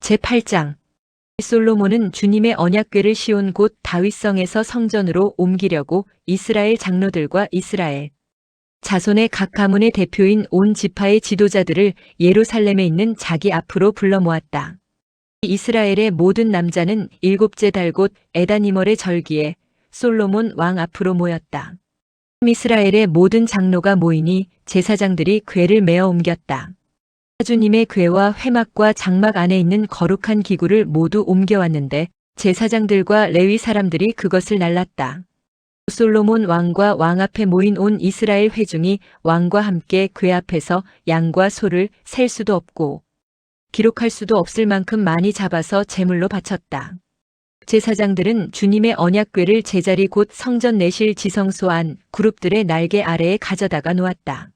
제8장 솔로몬은 주님의 언약궤를 씌운 곳 다윗성에서 성전으로 옮기려고 이스라엘 장로들과 이스라엘 자손의 각 가문의 대표인 온 지파의 지도자들을 예루살렘에 있는 자기 앞으로 불러 모았다. 이스라엘의 모든 남자는 7째 달 곧 에다니멀의 절기에 솔로몬 왕 앞으로 모였다. 이스라엘의 모든 장로가 모이니 제사장들이 궤를 메어 옮겼다. 주님의 궤와 회막과 장막 안에 있는 거룩한 기구를 모두 옮겨왔는데 제사장들과 레위 사람들이 그것을 날랐다. 솔로몬 왕과 왕 앞에 모인 온 이스라엘 회중이 왕과 함께 궤 앞에서 양과 소를 셀 수도 없고 기록할 수도 없을 만큼 많이 잡아서 제물로 바쳤다. 제사장들은 주님의 언약궤를 제자리 곧 성전 내실 지성소 안 그룹들의 날개 아래에 가져다가 놓았다.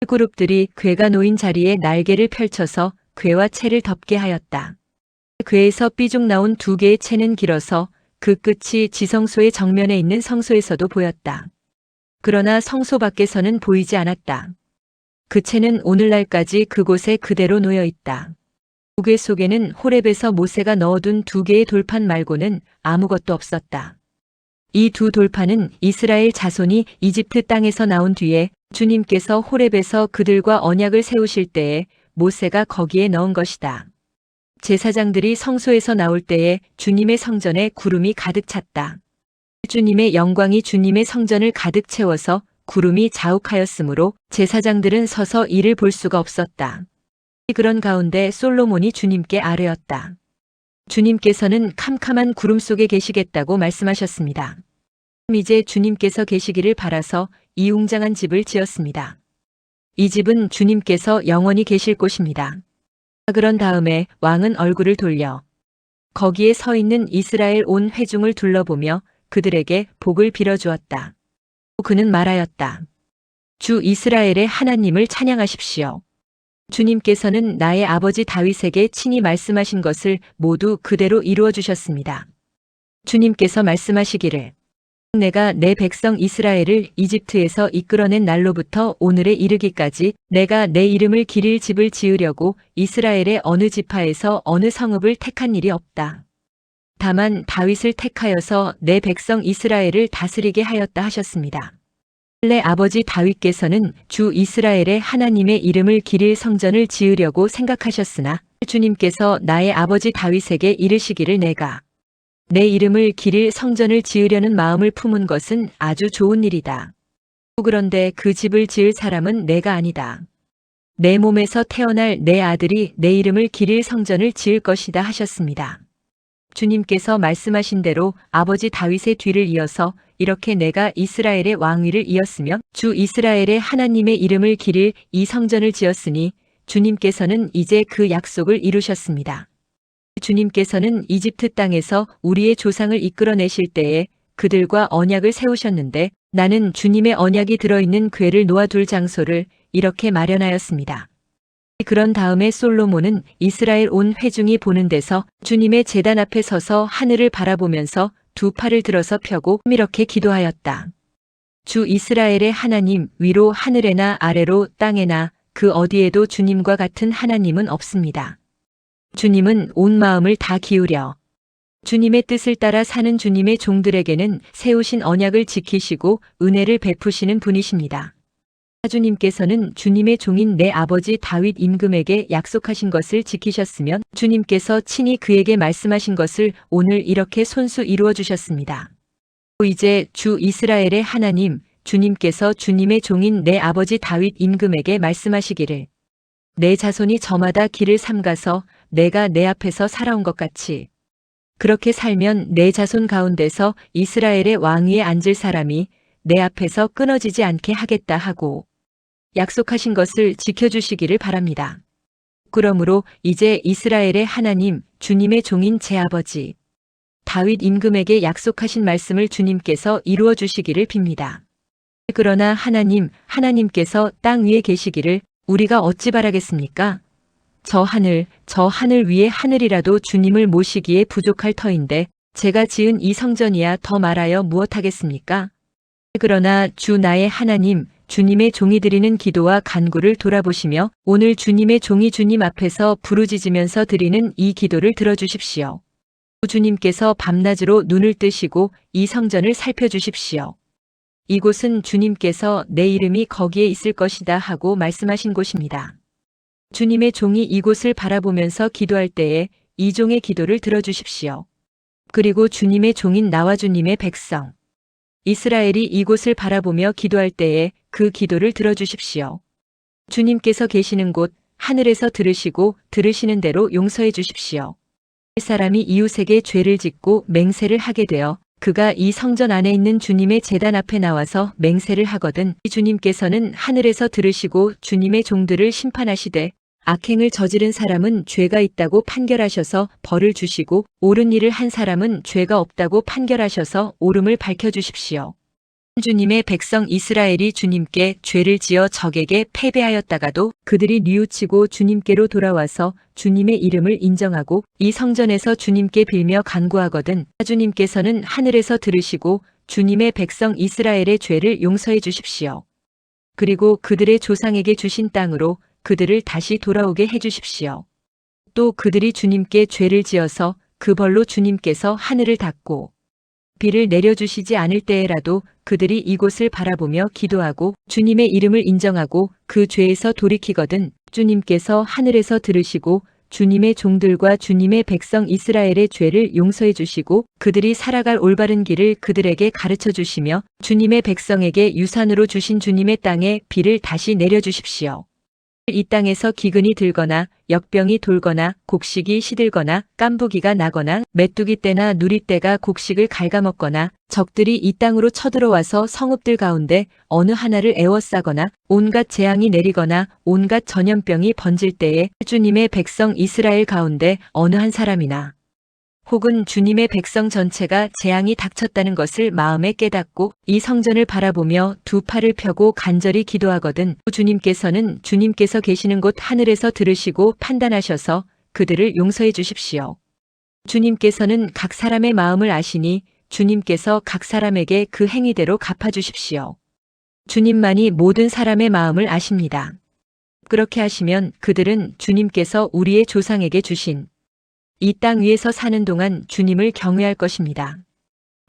그룹들이 궤가 놓인 자리에 날개를 펼쳐서 궤와 채를 덮게 하였다. 궤에서 삐죽 나온 2개의 채는 길어서 그 끝이 지성소의 정면에 있는 성소에서도 보였다. 그러나 성소 밖에서는 보이지 않았다. 그 채는 오늘날까지 그곳에 그대로 놓여 있다. 궤 속에는 호렙에서 모세가 넣어둔 2개의 돌판 말고는 아무것도 없었다. 이 2 돌판은 이스라엘 자손이 이집트 땅에서 나온 뒤에 주님께서 호렙에서 그들과 언약을 세우실 때에 모세가 거기에 넣은 것이다. 제사장들이 성소에서 나올 때에 주님의 성전에 구름이 가득 찼다. 주님의 영광이 주님의 성전을 가득 채워서 구름이 자욱하였으므로 제사장들은 서서 이를 볼 수가 없었다. 그런 가운데 솔로몬이 주님께 아뢰었다. 주님께서는 캄캄한 구름 속에 계시겠다고 말씀하셨습니다. 이제 주님께서 계시기를 바라서 이 웅장한 집을 지었습니다. 이 집은 주님께서 영원히 계실 곳입니다. 그런 다음에 왕은 얼굴을 돌려 거기에 서 있는 이스라엘 온 회중을 둘러보며 그들에게 복을 빌어주었다. 그는 말하였다. 주 이스라엘의 하나님을 찬양하십시오. 주님께서는 나의 아버지 다윗에게 친히 말씀하신 것을 모두 그대로 이루어 주셨습니다. 주님께서 말씀하시기를 내가 내 백성 이스라엘을 이집트에서 이끌어낸 날로부터 오늘에 이르기까지 내가 내 이름을 기릴 집을 지으려고 이스라엘의 어느 지파에서 어느 성읍을 택한 일이 없다. 다만 다윗을 택하여서 내 백성 이스라엘을 다스리게 하였다 하셨습니다. 내 아버지 다윗께서는 주 이스라엘의 하나님의 이름을 기릴 성전을 지으려고 생각하셨으나 주님께서 나의 아버지 다윗에게 이르시기를 내가 내 이름을 기릴 성전을 지으려는 마음을 품은 것은 아주 좋은 일이다. 그런데 그 집을 지을 사람은 내가 아니다. 내 몸에서 태어날 내 아들이 내 이름을 기릴 성전을 지을 것이다 하셨습니다. 주님께서 말씀하신 대로 아버지 다윗의 뒤를 이어서 이렇게 내가 이스라엘의 왕위를 이었으며 주 이스라엘의 하나님의 이름을 기릴 이 성전을 지었으니 주님께서는 이제 그 약속을 이루셨습니다. 주님께서는 이집트 땅에서 우리의 조상을 이끌어내실 때에 그들과 언약을 세우셨는데 나는 주님의 언약이 들어있는 궤를 놓아둘 장소를 이렇게 마련하였습니다. 그런 다음에 솔로몬은 이스라엘 온 회중이 보는 데서 주님의 제단 앞에 서서 하늘을 바라보면서 2 팔을 들어서 펴고 이렇게 기도하였다. 주 이스라엘의 하나님 위로 하늘에나 아래로 땅에나 그 어디에도 주님과 같은 하나님은 없습니다. 주님은 온 마음을 다 기울여 주님의 뜻을 따라 사는 주님의 종들에게는 세우신 언약을 지키시고 은혜를 베푸시는 분이십니다. 주님께서는 주님의 종인 내 아버지 다윗 임금에게 약속하신 것을 지키셨으면 주님께서 친히 그에게 말씀하신 것을 오늘 이렇게 손수 이루어 주셨습니다. 이제 주 이스라엘의 하나님 주님께서 주님의 종인 내 아버지 다윗 임금에게 말씀하시기를 내 자손이 저마다 길을 삼가서 내가 내 앞에서 살아온 것 같이 그렇게 살면 내 자손 가운데서 이스라엘의 왕위에 앉을 사람이 내 앞에서 끊어지지 않게 하겠다 하고 약속하신 것을 지켜주시기를 바랍니다. 그러므로 이제 이스라엘의 하나님 주님의 종인 제 아버지 다윗 임금에게 약속하신 말씀을 주님께서 이루어 주시기를 빕니다. 그러나 하나님께서 땅 위에 계시기를 우리가 어찌 바라겠습니까? 저 하늘 위의 하늘이라도 주님을 모시기에 부족할 터인데 제가 지은 이 성전이야 더 말하여 무엇하겠습니까? 그러나 주 나의 하나님 주님의 종이 드리는 기도와 간구를 돌아보시며 오늘 주님의 종이 주님 앞에서 부르짖으면서 드리는 이 기도를 들어주십시오. 주님께서 밤낮으로 눈을 뜨시고 이 성전을 살펴주십시오. 이곳은 주님께서 내 이름이 거기에 있을 것이다 하고 말씀하신 곳입니다. 주님의 종이 이곳을 바라보면서 기도할 때에 이 종의 기도를 들어주십시오. 그리고 주님의 종인 나와 주님의 백성 이스라엘이 이곳을 바라보며 기도할 때에 그 기도를 들어주십시오. 주님께서 계시는 곳 하늘에서 들으시고 들으시는 대로 용서해 주십시오. 사람이 이웃에게 죄를 짓고 맹세를 하게 되어 그가 이 성전 안에 있는 주님의 제단 앞에 나와서 맹세를 하거든 주님께서는 하늘에서 들으시고 주님의 종들을 심판하시되 악행을 저지른 사람은 죄가 있다고 판결하셔서 벌을 주시고 옳은 일을 한 사람은 죄가 없다고 판결하셔서 옳음을 밝혀주십시오. 주님의 백성 이스라엘이 주님께 죄를 지어 적에게 패배하였다가도 그들이 뉘우치고 주님께로 돌아와서 주님의 이름을 인정하고 이 성전에서 주님께 빌며 간구하거든 주님께서는 하늘에서 들으시고 주님의 백성 이스라엘의 죄를 용서해 주십시오. 그리고 그들의 조상에게 주신 땅으로 그들을 다시 돌아오게 해주십시오. 또 그들이 주님께 죄를 지어서 그 벌로 주님께서 하늘을 닫고 비를 내려주시지 않을 때에라도 그들이 이곳을 바라보며 기도하고 주님의 이름을 인정하고 그 죄에서 돌이키거든 주님께서 하늘에서 들으시고 주님의 종들과 주님의 백성 이스라엘의 죄를 용서해 주시고 그들이 살아갈 올바른 길을 그들에게 가르쳐 주시며 주님의 백성에게 유산으로 주신 주님의 땅에 비를 다시 내려주십시오. 이 땅에서 기근이 들거나 역병이 돌거나 곡식이 시들거나 깐부기가 나거나 메뚜기 떼나 누리 떼가 곡식을 갉아먹거나 적들이 이 땅으로 쳐들어와서 성읍들 가운데 어느 하나를 에워싸거나 온갖 재앙이 내리거나 온갖 전염병이 번질 때에 주님의 백성 이스라엘 가운데 어느 한 사람이나 혹은 주님의 백성 전체가 재앙이 닥쳤다는 것을 마음에 깨닫고 이 성전을 바라보며 두 팔을 펴고 간절히 기도하거든 주님께서는 주님께서 계시는 곳 하늘에서 들으시고 판단하셔서 그들을 용서해 주십시오. 주님께서는 각 사람의 마음을 아시니 주님께서 각 사람에게 그 행위대로 갚아주십시오. 주님만이 모든 사람의 마음을 아십니다. 그렇게 하시면 그들은 주님께서 우리의 조상에게 주신 이 땅 위에서 사는 동안 주님을 경외할 것입니다.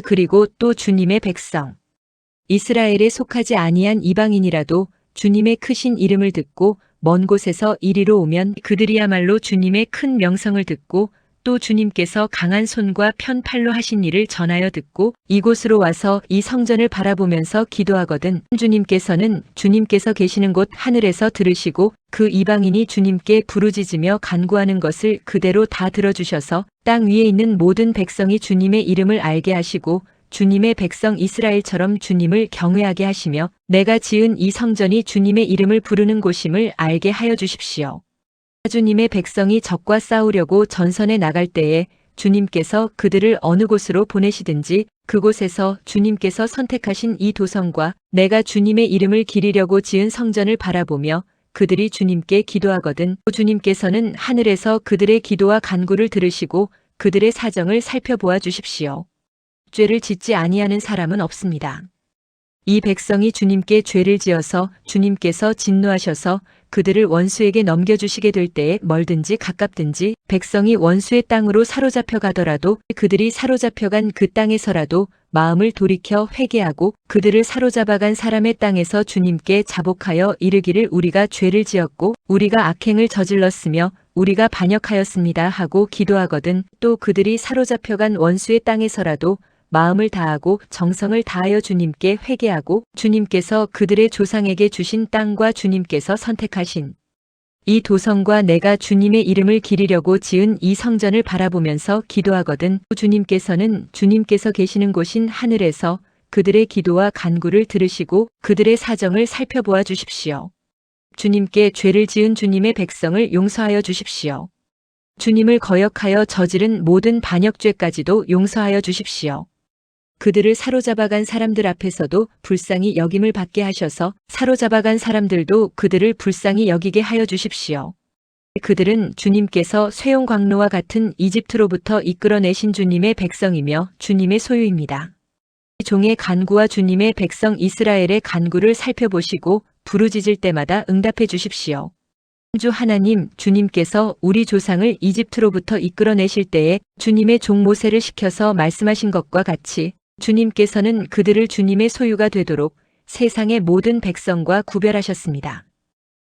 그리고 또 주님의 백성 이스라엘에 속하지 아니한 이방인이라도 주님의 크신 이름을 듣고 먼 곳에서 이리로 오면 그들이야말로 주님의 큰 명성을 듣고 또 주님께서 강한 손과 편 팔로 하신 일을 전하여 듣고 이곳으로 와서 이 성전을 바라보면서 기도하거든 주님께서는 주님께서 계시는 곳 하늘에서 들으시고 그 이방인이 주님께 부르짖으며 간구하는 것을 그대로 다 들어주셔서 땅 위에 있는 모든 백성이 주님의 이름을 알게 하시고 주님의 백성 이스라엘처럼 주님을 경외하게 하시며 내가 지은 이 성전이 주님의 이름을 부르는 곳임을 알게 하여 주십시오. 주님의 백성이 적과 싸우려고 전선에 나갈 때에 주님께서 그들을 어느 곳으로 보내시든지 그곳에서 주님께서 선택하신 이 도성과 내가 주님의 이름을 기리려고 지은 성전을 바라보며 그들이 주님께 기도하거든 주님께서는 하늘에서 그들의 기도와 간구를 들으시고 그들의 사정을 살펴보아 주십시오. 죄를 짓지 아니하는 사람은 없습니다. 이 백성이 주님께 죄를 지어서 주님께서 진노하셔서 그들을 원수에게 넘겨주시게 될 때에 멀든지 가깝든지 백성이 원수의 땅으로 사로잡혀 가더라도 그들이 사로잡혀간 그 땅에서라도 마음을 돌이켜 회개하고 그들을 사로잡아간 사람의 땅에서 주님께 자복하여 이르기를 우리가 죄를 지었고 우리가 악행을 저질렀으며 우리가 반역하였습니다 하고 기도하거든 또 그들이 사로잡혀간 원수의 땅에서라도 마음을 다하고 정성을 다하여 주님께 회개하고 주님께서 그들의 조상에게 주신 땅과 주님께서 선택하신 이 도성과 내가 주님의 이름을 기리려고 지은 이 성전을 바라보면서 기도하거든 주님께서는 주님께서 계시는 곳인 하늘에서 그들의 기도와 간구를 들으시고 그들의 사정을 살펴보아 주십시오. 주님께 죄를 지은 주님의 백성을 용서하여 주십시오. 주님을 거역하여 저지른 모든 반역죄까지도 용서하여 주십시오. 그들을 사로잡아간 사람들 앞에서도 불쌍히 여김을 받게 하셔서 사로잡아간 사람들도 그들을 불쌍히 여기게 하여 주십시오. 그들은 주님께서 쇠용 광로와 같은 이집트로부터 이끌어내신 주님의 백성이며 주님의 소유입니다. 종의 간구와 주님의 백성 이스라엘의 간구를 살펴보시고 부르짖을 때마다 응답해 주십시오. 주 하나님, 주님께서 우리 조상을 이집트로부터 이끌어내실 때에 주님의 종 모세를 시켜서 말씀하신 것과 같이 주님께서는 그들을 주님의 소유가 되도록 세상의 모든 백성과 구별하셨습니다.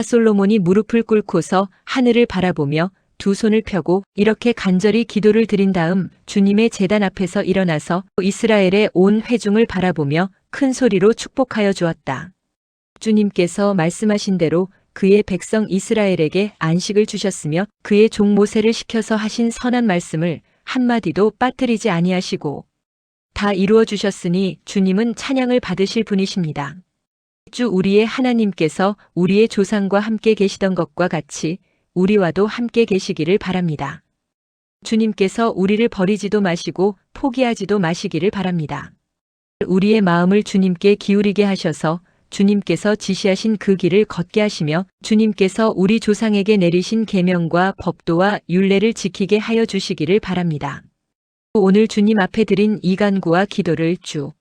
솔로몬이 무릎을 꿇고서 하늘을 바라보며 두 손을 펴고 이렇게 간절히 기도를 드린 다음 주님의 제단 앞에서 일어나서 이스라엘의 온 회중을 바라보며 큰 소리로 축복하여 주었다. 주님께서 말씀하신 대로 그의 백성 이스라엘에게 안식을 주셨으며 그의 종 모세를 시켜서 하신 선한 말씀을 한마디도 빠뜨리지 아니하시고 다 이루어 주셨으니 주님은 찬양을 받으실 분이십니다. 주 우리의 하나님께서 우리의 조상과 함께 계시던 것과 같이 우리와도 함께 계시기를 바랍니다. 주님께서 우리를 버리지도 마시고 포기하지도 마시기를 바랍니다. 우리의 마음을 주님께 기울이게 하셔서 주님께서 지시하신 그 길을 걷게 하시며 주님께서 우리 조상에게 내리신 계명과 법도와 율례를 지키게 하여 주시기를 바랍니다. 오늘 주님 앞에 드린 이 간구와 기도를 주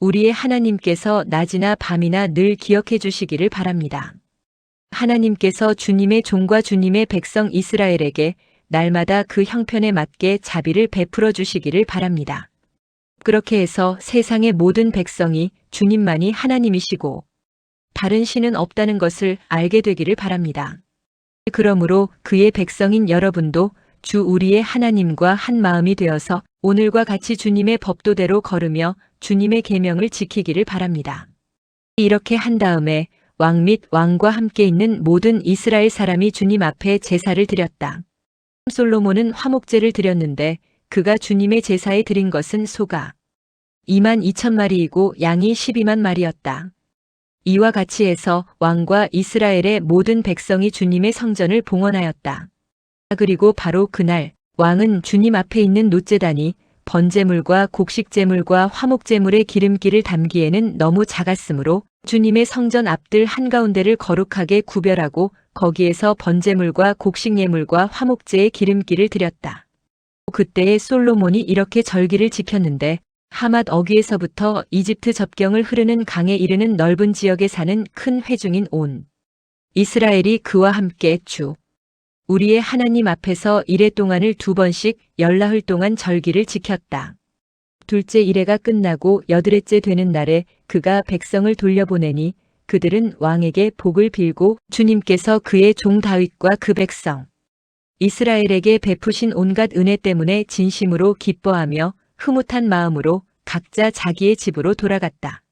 우리의 하나님께서 낮이나 밤이나 늘 기억해 주시기를 바랍니다. 하나님께서 주님의 종과 주님의 백성 이스라엘에게 날마다 그 형편에 맞게 자비를 베풀어 주시기를 바랍니다. 그렇게 해서 세상의 모든 백성이 주님만이 하나님이시고 다른 신은 없다는 것을 알게 되기를 바랍니다. 그러므로 그의 백성인 여러분도 주 우리의 하나님과 한 마음이 되어서 오늘과 같이 주님의 법도대로 걸으며 주님의 계명을 지키기를 바랍니다. 이렇게 한 다음에 왕 및 왕과 함께 있는 모든 이스라엘 사람이 주님 앞에 제사를 드렸다. 솔로몬은 화목제를 드렸는데 그가 주님의 제사에 드린 것은 소가 22,000마리이고 양이 12만 마리였다. 이와 같이 해서 왕과 이스라엘의 모든 백성이 주님의 성전을 봉헌하였다. 그리고 바로 그날 왕은 주님 앞에 있는 놋제단이 번제물과 곡식제물과 화목제물의 기름기를 담기에는 너무 작았으므로 주님의 성전 앞들 한가운데를 거룩하게 구별하고 거기에서 번제물과 곡식예물과 화목제의 기름기를 드렸다. 그때에 솔로몬이 이렇게 절기를 지켰는데 하맛 어귀에서부터 이집트 접경을 흐르는 강에 이르는 넓은 지역에 사는 큰 회중인 온 이스라엘이 그와 함께 주 우리의 하나님 앞에서 이레 동안을 2번씩 열나흘 동안 절기를 지켰다. 둘째 이레가 끝나고 여드레째 되는 날에 그가 백성을 돌려보내니 그들은 왕에게 복을 빌고 주님께서 그의 종 다윗과 그 백성 이스라엘에게 베푸신 온갖 은혜 때문에 진심으로 기뻐하며 흐뭇한 마음으로 각자 자기의 집으로 돌아갔다.